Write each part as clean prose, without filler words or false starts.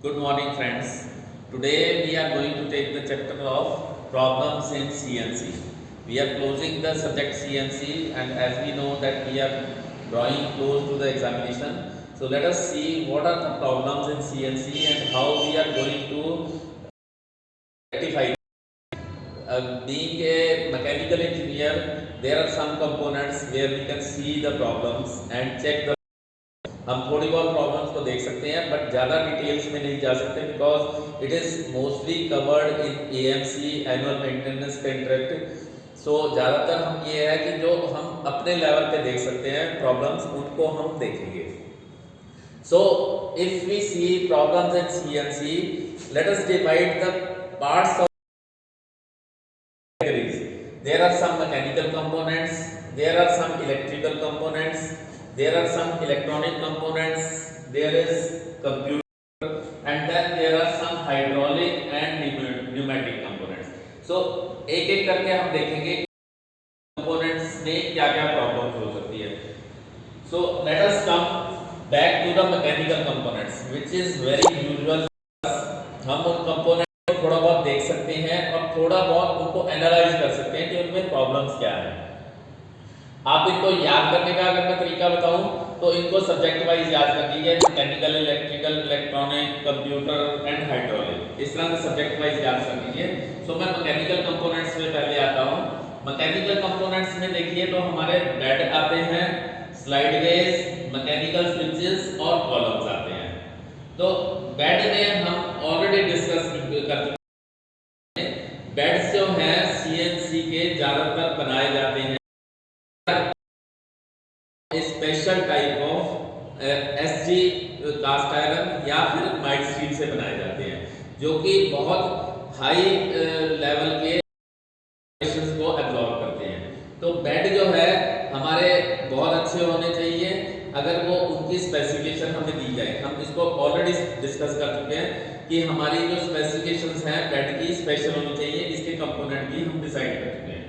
Good morning, friends. Today we are going to take the chapter of problems in CNC. We are closing the subject CNC, and as we know that we are drawing close to the examination. So let us see what are the problems in CNC and how we are going to rectify. Being a mechanical engineer, there are some components where we can see the problems and check the हम थोड़ी बहुत problems को देख सकते हैं but ज़्यादा details में नहीं जा सकते because it is mostly covered in AMC annual maintenance contract. So ज़्यादातर हम ये है कि जो हम अपने लेवल पे देख सकते हैं प्रॉब्लम्स उनको हम देखेंगे। So if we see problems in CNC, let us divide the parts of categories. There are some mechanical components, there are some electrical components, there are some electronic components, there is computer, and then there are some hydraulic and pneumatic components. So एक एक करके हम देखेंगे components में क्या क्या problems हो सकती है। So let us come back to the mechanical components, which is very usual. हम उन components को थोड़ा बहुत देख सकते हैं और थोड़ा बहुत उनको एनालाइज कर सकते हैं कि उनमें प्रॉब्लम्स क्या है। आप इनको याद करने का अगर मैं तरीका बताऊं तो इनको सब्जेक्ट वाइज याद कर लीजिए, mechanical, electrical, electronic, computer and hydraulic, इस तरह से सब्जेक्ट वाइज याद कर लीजिए। सो मैं मैकेनिकल कंपोनेंट्स में पहले आता हूं। मैकेनिकल कंपोनेंट्स में देखिए तो हमारे बेड आते हैं, स्लाइड वेज, मैकेनिकल स्विचेस और कॉलम्स आते हैं। तो बेड में हम ऑलरेडी डिस्कस कर चुके हैं। बेड्स जो हैं सीएनसी के ज्यादातर बनाए जाते हैं special type of SG cast iron या फिर माइल्ड स्टील से बनाए जाते हैं, जो कि बहुत हाई लेवल के को एब्जॉर्ब करते हैं। तो बेड जो है हमारे बहुत अच्छे होने चाहिए अगर वो उनकी स्पेसिफिकेशन हमें दी जाए। हम इसको ऑलरेडी डिस्कस कर चुके हैं कि हमारी जो स्पेसिफिकेशंस हैं बेड की स्पेशल होनी चाहिए, इसके कंपोनेंट भी हम डिसाइड कर चुके हैं।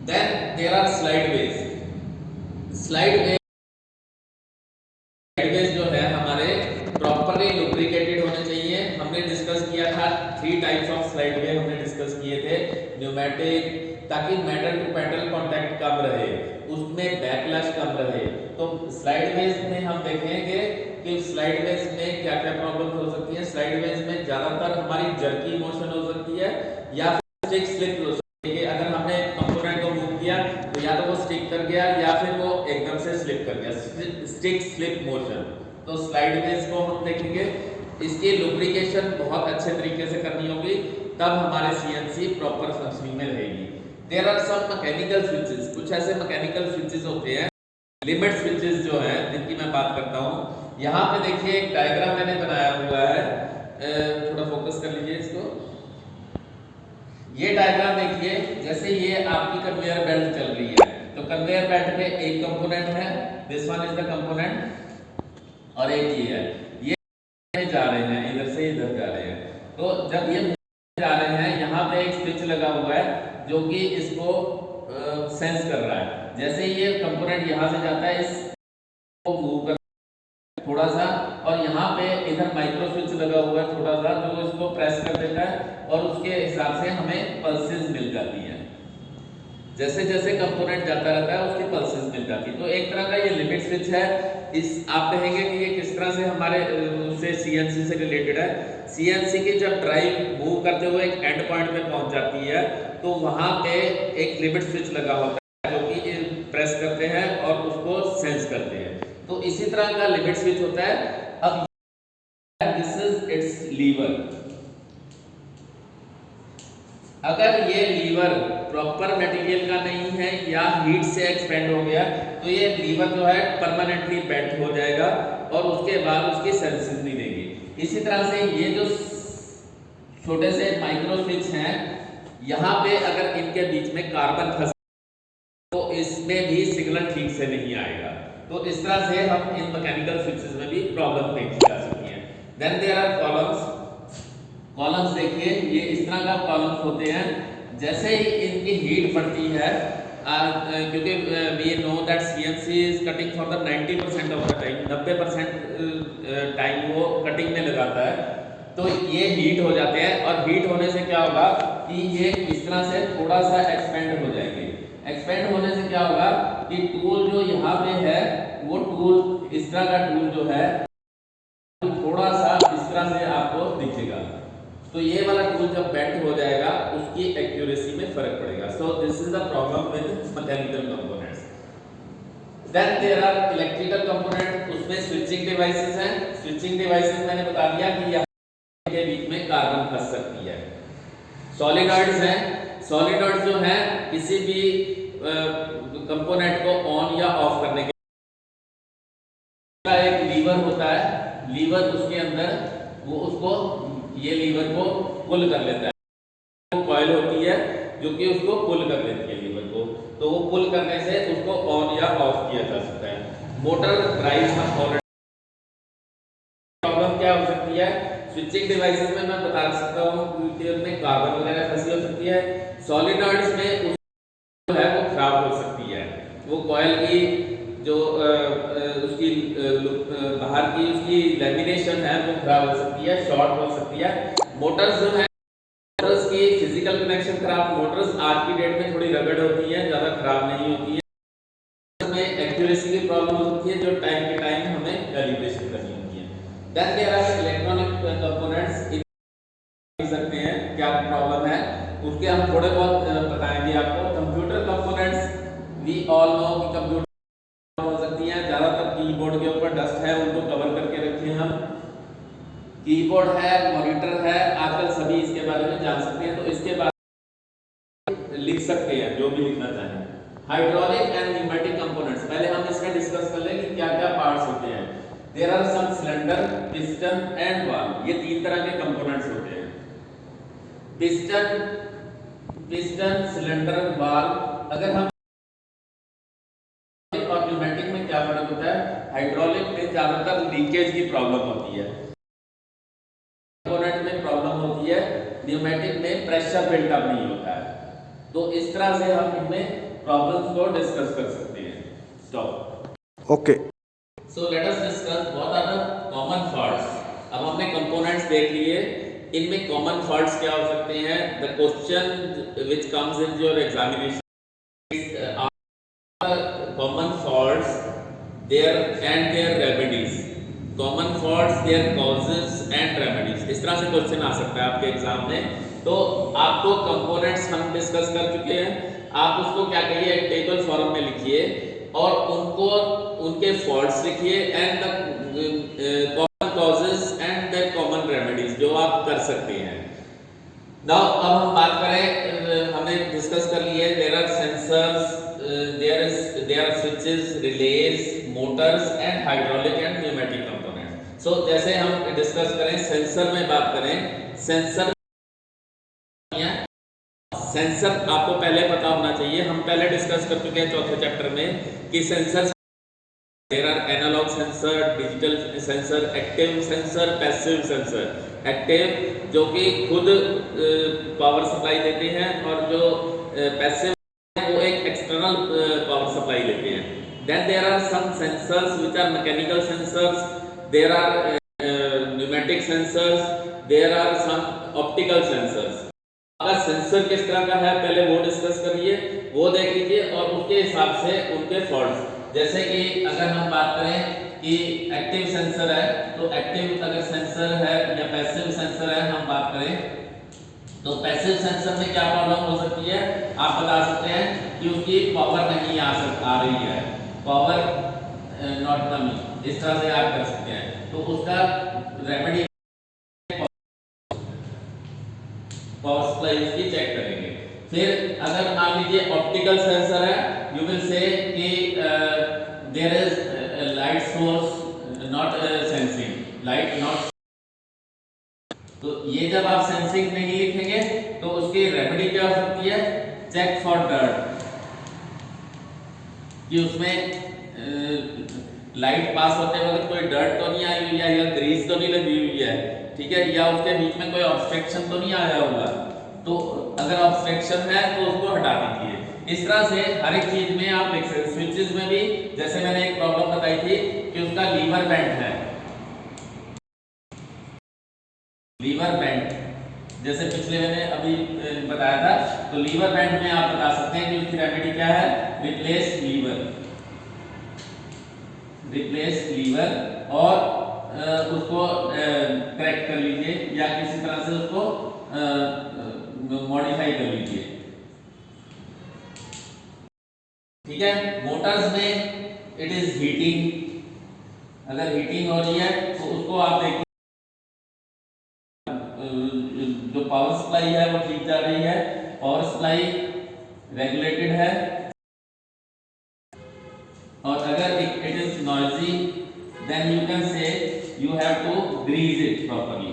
Then there are slide ways. Slide ways जो है हमारे प्रॉपर्ली लुब्रिकेटेड होने चाहिए। हमने डिस्कस किया था 3 टाइप्स ऑफ स्लाइड वे हमने डिस्कस किए थे। न्यूमेटिक, ताकि मेटल टू मेटल कांटेक्ट कम रहे, उसमें बैकलैश कम रहे। तो स्लाइड वेज में हम देखेंगे कि स्लाइड वेज में क्या क्या प्रॉब्लम हो सकती है। स्लाइड वेज में ज्यादातर हमारी जर्की मोशन हो सकती है या फिर स्टिक स्लिप हो सकती है। अगर हमने कंपोनेंट को मूव किया तो या तो वो स्टिक कर गया या फिर वो एकदम से स्लिप कर गया, स्टिक स्लिप मोशन। तो स्लाइड वेज को हम देखेंगे, इसकी लुब्रिकेशन बहुत अच्छे तरीके से करनी होगी, तब हमारे सीएनसी प्रॉपर फंक्शनिंग में रहेगी। There are some mechanical switches, कुछ ऐसे मैकेनिकल स्विचेस होते हैं, लिमिट स्विचेस जो है जिनकी मैं बात करता हूं। यहाँ पे देखिए एक डायग्राम मैंने बनाया हुआ है, थोड़ा फोकस कर लीजिए इसको। ये डायग्राम देखिए, जैसे ये आपकी कन्वेयर बेल्ट चल रही है तो कन्वेयर बेल्ट पे एक कंपोनेंट है, this one is the component, और एक ये है, ये जा रहे हैं इधर से इधर जा रहे हैं। तो जब ये जा रहे हैं यहाँ पे एक स्विच लगा हुआ है जो कि इसको सेंस कर रहा है। जैसे ये कंपोनेंट यहाँ से जाता है इसको मूव कर थोड़ा सा, और यहाँ पे इधर माइक्रो स्विच लगा हुआ है छोटा सा जो इसको प्रेस कर देता है और उसके हिसाब से हमें पल्सेस मिल जाती हैं। जैसे जैसे कंपोनेंट जाता रहता है उसकी पल्सेस मिल जाती है। तो एक तरह का ये लिमिट स्विच है। इस आप कहेंगे कि ये किस तरह से हमारे से सीएनसी से रिलेटेड है। सीएनसी की जब ड्राइव मूव करते हुए एक एंड पॉइंट पे पहुंच जाती है तो वहां पे एक लिमिट स्विच लगा होता है जो कि प्रेस करते हैं और उसको सेंस करते हैं। तो इसी तरह का लिमिट स्विच होता है। अब दिस इज इट्स लीवर। अगर ये लीवर प्रॉपर मटेरियल का नहीं है या हीट से एक्सपेंड हो गया तो ये लीवर जो है परमानेंटली बेंट हो जाएगा और उसके बाद उसकी सर्विसेज नहीं देगी। इसी तरह से ये जो छोटे से माइक्रो स्विच हैं, यहाँ पे अगर इनके बीच में कार्बन फंस तो इसमें भी सिग्नल ठीक से नहीं आएगा। तो इस तरह से हम इन मैकेनिकल स्विचेस में भी प्रॉब्लम देखी जा सकती है। Then there are columns. Columns देखिए, ये इस तरह का कॉलम्स होते हैं, जैसे ही इनकी हीट बढ़ती है क्योंकि we know that CNC is cutting for the 90% of the time, 90% time वो कटिंग में लगाता है, तो ये हीट हो जाते हैं, और हीट होने से क्या होगा कि ये इस तरह से थोड़ा सा एक्सपेंड हो जाएंगे। एक्सपेंड होने से क्या होगा कि टूल जो यहाँ पे है वो टूल इस तरह का टूल जो है थोड़ा सा इस तरह से आपको दिखेगा, तो ये वाला टूल जब बेंड हो जाएगा उसकी एक्यूरेसी में फर्क पड़ेगा। So this is the problem with mechanical components. Then there are electrical component, उसमें स्विचिंग डिवाइसेस हैं। स्विचिंग डिवाइसेस मैंने बता दिया कि यहाँ के बीच में कार्बन फंस सकती है। सॉलिनॉइड्स हैं, सॉलिनॉइड्स जो हैं किसी भी कंपोनेंट को ऑन या ऑफ करने के लिए एक लीवर होता है, लीवर उसके अंदर वो उसको ये लीवर को पुल कर लेता है, कॉइल होती है जो कि उसको पुल कर लेती है लीवर को, तो वो पुल करने से उसको ऑन या ऑफ किया जा सकता है। मोटर ड्राइव प्रॉब्लम क्या हो सकती है, स्विचिंग डिवाइसेस में मैं बता सकता हूँ कि उनमें कार्बन वगैरह फंसी हो सकती है। सॉलिनॉइड्स में जो है वो खराब हो सकती है, वो कॉइल की जो उसकी बाहर की उसकी लेमिनेशन है वो खराब हो सकती है, शॉर्ट हो सकती है। मोटर्स जो है, मोटर्स की फिजिकल कनेक्शन खराब, मोटर्स आज की डेट में थोड़ी रगड़ होती है, ज्यादा खराब नहीं होती है, उसमें एक्यूरेसी की प्रॉब्लम होती है जो टाइम के टाइम हमें कैलिब्रेशन करनी होती है। Then there are electronic components, सकते हैं क्या प्रॉब्लम है उसके हम थोड़े बहुत बताएंगे आपको। Computer components, we all know कि कंप्यूटर हो सकती हैं, ज्यादातर कीबोर्ड के ऊपर डस्ट है उनको कवर करके रखे हैं हम, कीबोर्ड है, मॉनिटर है, आजकल सभी इसके बारे में जान सकते हैं, तो इसके बारे में लिख सकते हैं जो भी लिखना चाहें। हाइड्रोलिक एंड न्यूमेटिक कंपोनेंट्स, पहले हम इसमें डिस्कस कर लें कि क्या क्या पार्ट्स होते हैं। There are some cylinder, piston and valve, ये तीन तरह के कंपोनेंट्स होते हैं। Piston, cylinder, valve. अगर हम और न्यूमेटिक में क्या फर्क होता है, हाइड्रोलिक में ज्यादातर लीकेज की प्रॉब्लम होती है, कंपोनेंट में प्रॉब्लम होती है, न्यूमेटिक में प्रेशर बिल्टअप नहीं होता है। तो इस तरह से हम इनमें प्रॉब्लम्स को डिस्कस कर सकते हैं। Stop. Okay, so let us discuss what are the common faults. अब हमने कंपोनेंट्स देख लिए, इनमें कॉमन फॉल्ट्स क्या हो सकते हैं। The question which comes in your examination common faults, their and their remedies, common faults, their causes and remedies, इस तरह से क्वेश्चन आ सकता है आपके एग्जाम में। तो आपको कंपोनेंट्स हम डिस्कस कर चुके हैं, आप उसको क्या करिए, एक टेबल फॉर्म में लिखिए और उनको उनके फॉल्ट्स लिखिए and the common causes and the common remedies जो आप कर सकते हैं। नाउ अब हम बात करें, हमने डिस्कस कर लिए there are sensors, there are switches, relays, motors and hydraulic and pneumatic components. So जैसे हम डिस्कस करें सेंसर में बात करें, सेंसर आपको पहले पता होना चाहिए, हम पहले डिस्कस कर चुके हैं चौथे चैप्टर में कि sensor there are analog sensor, digital sensor, active sensor, passive sensor. Active जो कि खुद पावर सप्लाई देते हैं और जो पैसिव वो एक एक्सटर्नल पावर सप्लाई लेते हैं। Then there are some sensors which are mechanical sensors, there are pneumatic sensors, there are some optical sensors. अगर सेंसर किस तरह का है पहले वो डिस्कस करिए, वो देख लीजिए और उसके हिसाब से उनके फॉल्ट्स, जैसे कि अगर हम बात करें कि एक्टिव सेंसर है, तो एक्टिव अगर सेंसर है या पैसिव सेंसर है हम बात करें, तो पैसिव सेंसर में क्या प्रॉब्लम हो सकती है, आप बता सकते हैं कि उसकी पावर नहीं आ रही है, पावर नॉट कमिंग, इस तरह से आप कर सकते हैं। तो उसका रेमेडी पावर सप्लाई उसकी चेक करेंगे। फिर अगर मान लीजिए ऑप्टिकल सेंसर है, यू विल से कि there is light source not sensing, light not, तो ये जब आप सेंसिंग नहीं लिखेंगे तो उसकी रेमेडी क्या हो सकती है, चेक फॉर डर्ट, कि उसमें लाइट पास होते वक्त कोई डर्ट तो नहीं आई हुई है या ग्रीस तो नहीं लगी हुई है, ठीक है, या उसके बीच में कोई ऑब्स्ट्रक्शन तो नहीं आया होगा। तो अगर ऑब्स्ट्रक्शन है तो उसको हटा दीजिए, इस तरह से हर एक चीज में आप लिख सकते। स्विचेस में भी जैसे मैंने एक प्रॉब्लम बताई थी कि उसका लीवर बेंट है, लीवर बेंट, जैसे पिछले मैंने अभी बताया था, तो लीवर बेंट में आप बता सकते हैं कि उसकी रेमेडी क्या है, रिप्लेस लीवर, रिप्लेस लीवर, और उसको करेक्ट कर लीजिए या किसी तरह से उसको मॉडिफाई कर लीजिए। ठीक है। मोटर्स में इट इज हीटिंग, अगर हीटिंग हो रही है तो उसको आप देखिए जो पावर सप्लाई है वो ठीक जा रही है, पावर सप्लाई रेगुलेटेड है, और अगर it is noisy then you can say you have to grease it properly.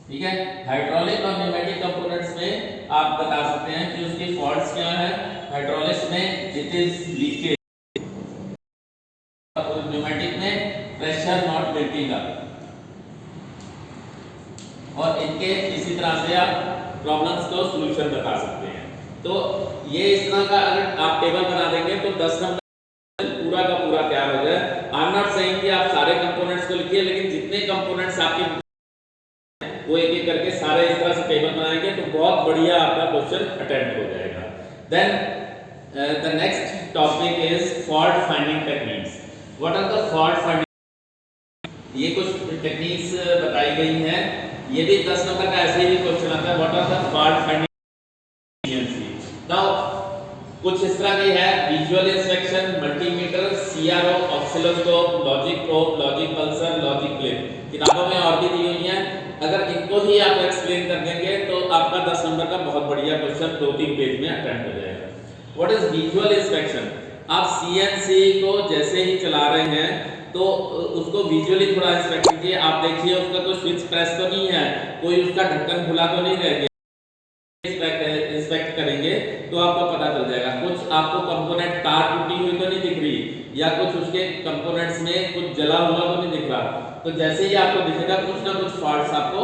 ठीक है। हाइड्रोलिक और न्यूमेटिक कंपोनेंट्स में आप बता सकते हैं कि उसकी फॉल्ट्स क्या है। हाइड्रोलिक्स में इट इज लीकेज, और न्यूमेटिक में प्रेशर नॉट बिल्डिंग अप, और इनके इसी तरह से आप प्रॉब्लम्स को सॉल्यूशन बता सकते हैं। तो ये इस तरह का अगर आप टेबल बना देंगे तो 10 नंबर पूरा का पूरा तैयार हो जाए। आई एम नॉट सेइंग कि आप सारे कंपोनेंट्स को लिखिए, लेकिन जितने कंपोनेंट्स आपके वो एक एक करके सारे इस तरह से टेबल बनाएंगे तो बहुत बढ़िया आपका क्वेश्चन अटेम्प्ट हो जाएगा। Then the next topic is fault finding techniques. What are the fault finding, ये कुछ टेक्निक्स बताई गई हैं। ये भी 10 नंबर का ऐसे ही क्वेश्चन आता है, what are the fault finding. Now कुछ इस तरह की है, visual inspection, multimeter, CRO, oscilloscope, logic probe, logic pulser, logic clip. किताबों में और भी दी हुई हैं, अगर इनको ही आप एक्सप्लेन कर देंगे तो आपका 10 नंबर का बहुत बढ़िया क्वेश्चन 2-3 पेज में अटेम्प्ट हो जाएगा। व्हाट इज विजुअल इंस्पेक्शन, आप सीएनसी को जैसे ही चला रहे हैं तो उसको विजुअली थोड़ा इंस्पेक्ट कीजिए। आप देखिए उसका कोई स्विच प्रेस तो नहीं है, कोई उसका ढक्कन खुला तो नहीं रह गया, इंस्पेक्ट करेंगे तो आपको पता चल जाएगा। कुछ आपको कंपोनेंट तार टूटी हुई तो नहीं दिख रही, या कुछ उसके कंपोनेंट्स में कुछ जला हुआ तो नहीं दिख रहा, तो जैसे ही आपको दिखेगा कुछ ना कुछ फॉल्ट्स आपको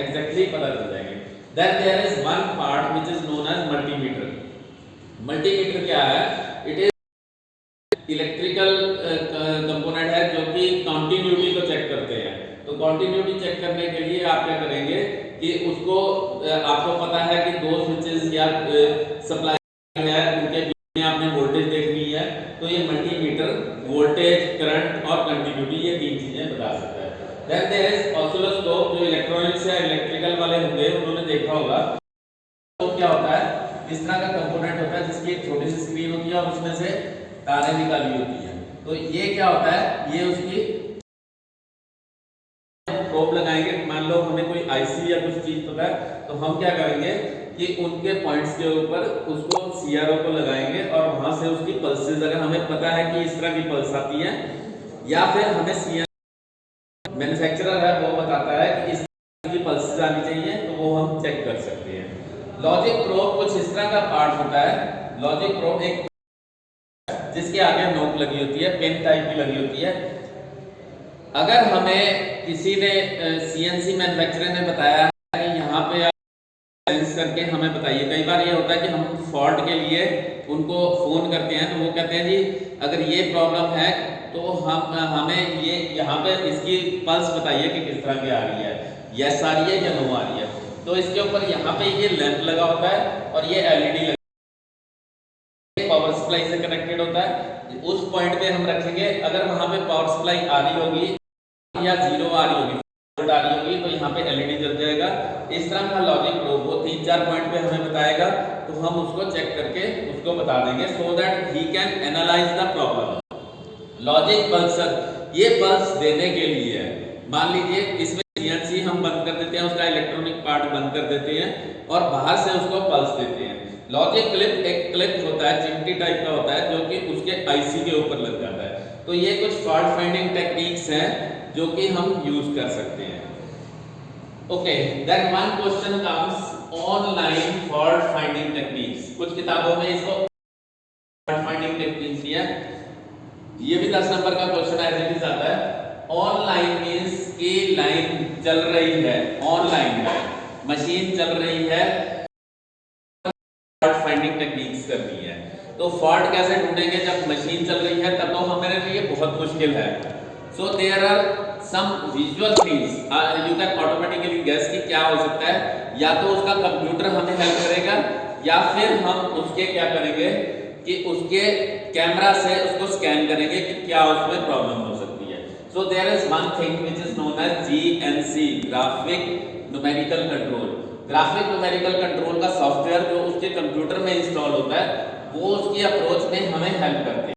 एग्जैक्टली पता चल जाएंगे। Then there is one part which is known as multimeter. Multimeter क्या है, इट इज इलेक्ट्रिकल कंपोनेंट है जो कि कंटिन्यूटी को चेक करते हैं। तो कंटिन्यूटी चेक करने के लिए आप क्या करेंगे कि उसको आपको पता है कि दो स्विचेस या सप्लाई है, उनके बीच में आपने वोल्टेज देखनी है, तो ये मल्टीमीटर वोल्टेज, करंट और कंटिन्यूटी ये तीन चीजें बता सकता है। देन देयर इज ऑसिलोस्कोप, जो इलेक्ट्रॉनिक्स या इलेक्ट्रिकल वाले होंगे उन्होंने देखा होगा। तो क्या होता है, इस तरह का कंपोनेंट होता है जिसकी एक छोटी सी स्क्रीन होती है और उसमें से तारें निकाली होती है। तो ये क्या होता है, ये उसकी प्रोब लगाएंगे। मान लो हमें कोई आईसी या कुछ चीज पता है, तो हम क्या करेंगे कि उनके पॉइंट्स के ऊपर उसको सीआरओ को लगाएंगे और वहां से उसकी पल्सेस, अगर हमें पता है कि इस तरह की पल्स आती है, या फिर हमें सीआरओ मैन्युफैक्चरर है वो बताता है कि इस तरह की पल्सेस आनी चाहिए, तो वो हम चेक कर सकते हैं। लॉजिक प्रोब कुछ इस तरह का पार्ट होता है। लॉजिक प्रोब एक जिसके आगे नोक लगी होती है, पेन टाइप की लगी होती है। अगर हमें किसी ने सीएनसी मैन्युफैक्चरर ने बताया है कि यहाँ पे आप सेंस करके हमें बताइए, कई बार ये होता है कि हम फॉल्ट के लिए उनको फोन करते हैं तो वो कहते हैं जी अगर ये प्रॉब्लम है तो हमें ये यहाँ पे इसकी पल्स बताइए कि किस तरह की आ रही है, यस आ रही है या नो आ रही है। तो इसके ऊपर यहाँ पे ये लैंप लगा होता है और ये एलईडी पावर सप्लाई से कनेक्टेड होता है। उस पॉइंट पे हम रखेंगे, अगर वहां पे पावर सप्लाई आ रही होगी या जीरो आ रही होगी, वोल्ट आ रही होगी, तो यहाँ पे एलईडी जल जाएगा। इस तरह का लॉजिक प्रोब वो 3-4 पॉइंट पे हमें बताएगा, तो हम उसको चेक करके उसको बता देंगे, so that he can analyse the problem. Logic Pulsar, ये पल्स देने के लिए है। मान लीजिए इसमें सीएनसी हम बंद कर देते हैं, उसका इलेक्ट्रॉनिक पार्ट बंद कर देते हैं और बाहर से उसको पल्स देते हैं। लॉजिक क्लिप एक क्लिप होता है, चिमटी टाइप का होता है, जो कि उसके आईसी के ऊपर लग जाता है। तो ये कुछ फॉल्ट फाइंडिंग टेक्निक्स हैं जो कि हम यूज कर सकते हैं। Okay, then one question comes online fault finding techniques. कुछ किताबों में इसको फॉल्ट फाइंडिंग टेक्निक्स दिया है, ये भी 10 नंबर का क्वेश्चन एज इट इज आता है। ऑनलाइन मींस कि लाइन चल रही है, ऑनलाइन है, मशीन चल रही है, फॉल्ट करनी है। तो फॉल्ट कैसे ढूंढेंगे जब मशीन चल रही है, तब तो हमारे लिए बहुत मुश्किल है। So there are some visual things you can automatically guess कि क्या हो सकता है। या तो उसका कंप्यूटर हमें हेल्प करेगा, या फिर हम उसके क्या करेंगे कि उसके कैमरा से उसको स्कैन करेंगे कि क्या उसमें प्रॉब्लम हो सकती है। So there is one thing which is known as GNC, graphic numerical control. Graphic numerical control का सॉफ्टवेयर जो उसके कंप्यूटर में इंस्टॉल होता है, वो उसकी अप्रोच में हमें हेल्प करते हैं।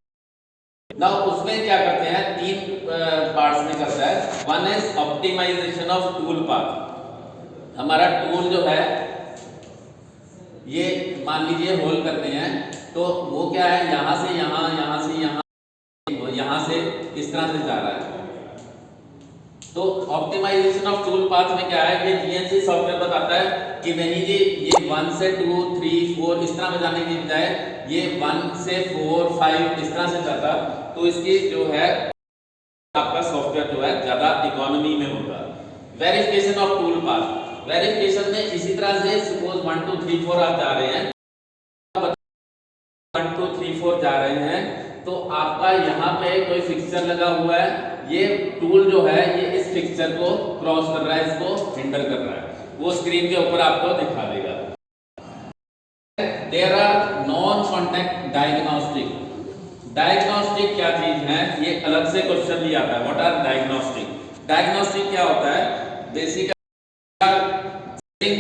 नाउ उसमें क्या करते हैं, तीन पार्ट्स में करता है। One is optimization of tool path. हमारा टूल जो है ये मान लीजिए होल करते हैं, तो वो क्या है, यहां से यहां, यहां से यहां, यहां से इस तरह से जा रहा है। तो ऑप्टिमाइजेशन ऑफ टूल पाथ में क्या है, ये GNC सॉफ्टवेयर बताता है कि नहीं जी, ये 1 से 2 3 4 इस तरह में जाने की बजाय ये 1 से 4 5 इस तरह से जाता, तो इसकी जो है आपका सॉफ्टवेयर जो है ज्यादा इकोनॉमी में होगा। Verification of tool path, verification में इसी तरह से सपोज 1 2 3 4 आप जा रहे हैं, 1 2 3 4 जा रहे हैं, तो आपका यहाँ पे कोई फिक्सचर लगा हुआ है, ये टूल जो है ये इस फिक्सचर को क्रॉस कर रहा है, इसको हिंडर कर रहा है, वो स्क्रीन के ऊपर आपको दिखा देगा। There are non contact diagnostic. Diagnostic क्या चीज है, ये अलग से क्वेश्चन भी आता है। What are diagnostic? डायग्नोस्टिक क्या होता है, basically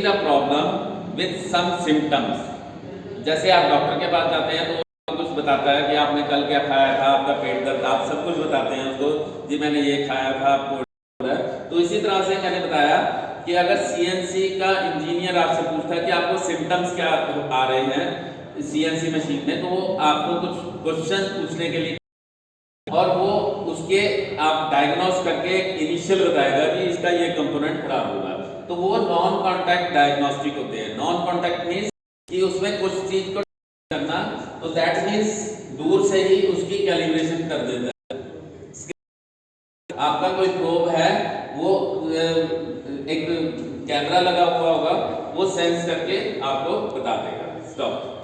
the problem with some symptoms. जैसे आप डॉक्टर के पास जाते हैं तो कुछ बताता है कि आपने कल क्या खाया था, आपका पेट दर्द, आप सब कुछ बताते हैं उसको, जी मैंने ये खाया था, आपको। तो इसी तरह से मैंने बताया कि अगर CNC का इंजीनियर आपसे पूछता है कि आपको सिम्टम्स क्या आ रहे हैं CNC मशीन में, तो वो आपको कुछ क्वेश्चन पूछने के लिए, और वो उसके आप डायग्नोस करके इनिशियल बताएगा कि इसका ये कंपोनेंट खराब होगा, तो वो नॉन कॉन्टैक्ट डायग्नोस्टिक होते हैं। नॉन कॉन्टैक्ट मींस कि उसमें कुछ चीज को करना, तो दैट मींस दूर से ही उसकी कैलिब्रेशन कर देता है। आपका कोई प्रोब है, वो एक कैमरा लगा हुआ होगा, वो सेंस करके आपको बता देगा। स्टॉप।